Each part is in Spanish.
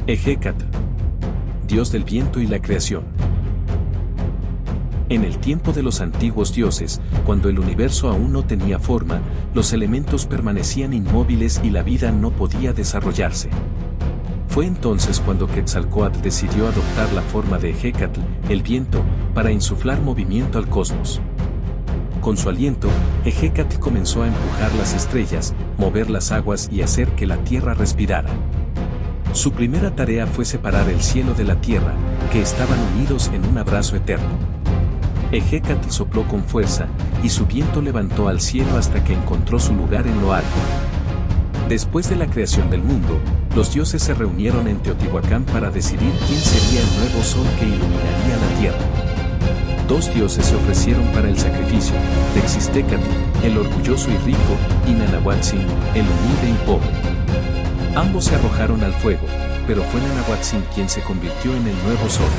Ejecatl, dios del viento y la creación. En el tiempo de los antiguos dioses, cuando el universo aún no tenía forma, los elementos permanecían inmóviles y la vida no podía desarrollarse. Fue entonces cuando Quetzalcóatl decidió adoptar la forma de Ejecatl, el viento, para insuflar movimiento al cosmos. Con su aliento, Ejecatl comenzó a empujar las estrellas, mover las aguas y hacer que la tierra respirara. Su primera tarea fue separar el cielo de la tierra, que estaban unidos en un abrazo eterno. Ejecatl sopló con fuerza, y su viento levantó al cielo hasta que encontró su lugar en lo alto. Después de la creación del mundo, los dioses se reunieron en Teotihuacán para decidir quién sería el nuevo sol que iluminaría la tierra. Dos dioses se ofrecieron para el sacrificio: Texistecatl, el orgulloso y rico, y Nanahuatzin, el humilde y pobre. Ambos se arrojaron al fuego, pero fue Nanahuatzin quien se convirtió en el nuevo sol.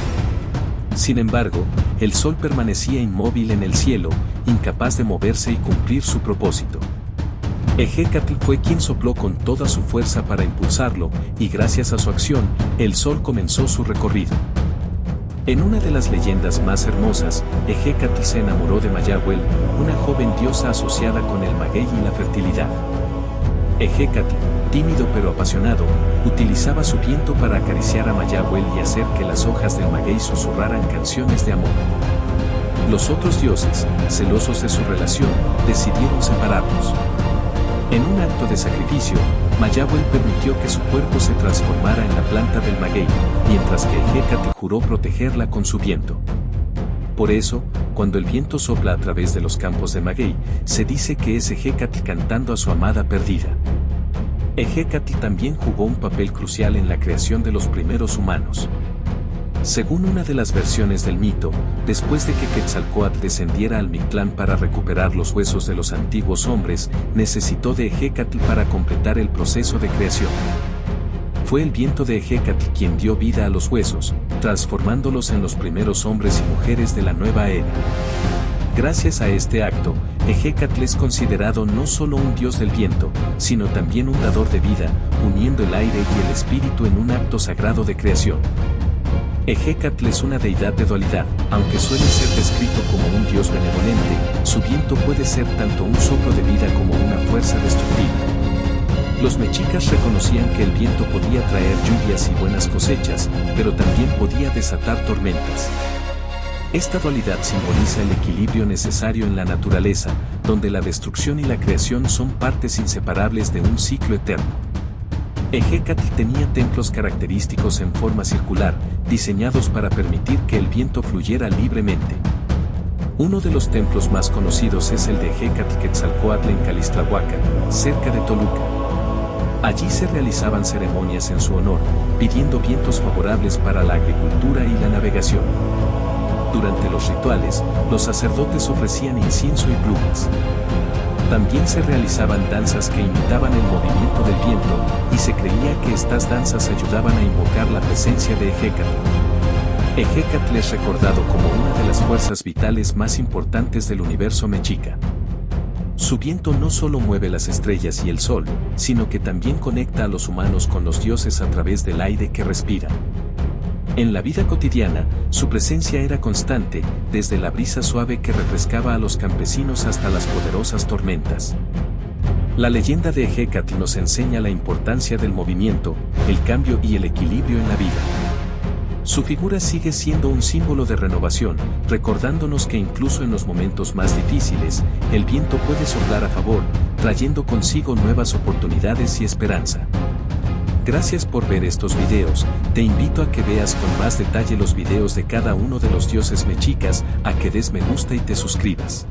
Sin embargo, el sol permanecía inmóvil en el cielo, incapaz de moverse y cumplir su propósito. Ejecatl fue quien sopló con toda su fuerza para impulsarlo, y gracias a su acción, el sol comenzó su recorrido. En una de las leyendas más hermosas, Ejecatl se enamoró de Mayahuel, una joven diosa asociada con el maguey y la fertilidad. Ejecatl, tímido pero apasionado, utilizaba su viento para acariciar a Mayahuel y hacer que las hojas del maguey susurraran canciones de amor. Los otros dioses, celosos de su relación, decidieron separarlos. En un acto de sacrificio, Mayahuel permitió que su cuerpo se transformara en la planta del maguey, mientras que Ejecatl juró protegerla con su viento. Por eso, cuando el viento sopla a través de los campos de maguey, se dice que es Ejecatl cantando a su amada perdida. Ejecatl también jugó un papel crucial en la creación de los primeros humanos. Según una de las versiones del mito, después de que Quetzalcóatl descendiera al Mictlán para recuperar los huesos de los antiguos hombres, necesitó de Ejecatl para completar el proceso de creación. Fue el viento de Ejecatl quien dio vida a los huesos, transformándolos en los primeros hombres y mujeres de la nueva era. Gracias a este acto, Ejecatl es considerado no solo un dios del viento, sino también un dador de vida, uniendo el aire y el espíritu en un acto sagrado de creación. Ejecatl es una deidad de dualidad, aunque suele ser descrito como un dios benevolente, su viento puede ser tanto un soplo de vida como una fuerza destructiva. Los mexicas reconocían que el viento podía traer lluvias y buenas cosechas, pero también podía desatar tormentas. Esta dualidad simboliza el equilibrio necesario en la naturaleza, donde la destrucción y la creación son partes inseparables de un ciclo eterno. Ejecatl tenía templos característicos en forma circular, diseñados para permitir que el viento fluyera libremente. Uno de los templos más conocidos es el de Ejecatl Quetzalcóatl en Calixtlahuaca, cerca de Toluca. Allí se realizaban ceremonias en su honor, pidiendo vientos favorables para la agricultura y la navegación. Durante los rituales, los sacerdotes ofrecían incienso y plumas. También se realizaban danzas que imitaban el movimiento del viento, y se creía que estas danzas ayudaban a invocar la presencia de Ejecatl. Ejecatl es recordado como una de las fuerzas vitales más importantes del universo mexica. Su viento no solo mueve las estrellas y el sol, sino que también conecta a los humanos con los dioses a través del aire que respiran. En la vida cotidiana, su presencia era constante, desde la brisa suave que refrescaba a los campesinos hasta las poderosas tormentas. La leyenda de Ejecatl nos enseña la importancia del movimiento, el cambio y el equilibrio en la vida. Su figura sigue siendo un símbolo de renovación, recordándonos que incluso en los momentos más difíciles, el viento puede soplar a favor, trayendo consigo nuevas oportunidades y esperanza. Gracias por ver estos videos, te invito a que veas con más detalle los videos de cada uno de los dioses mexicas, a que des me gusta y te suscribas.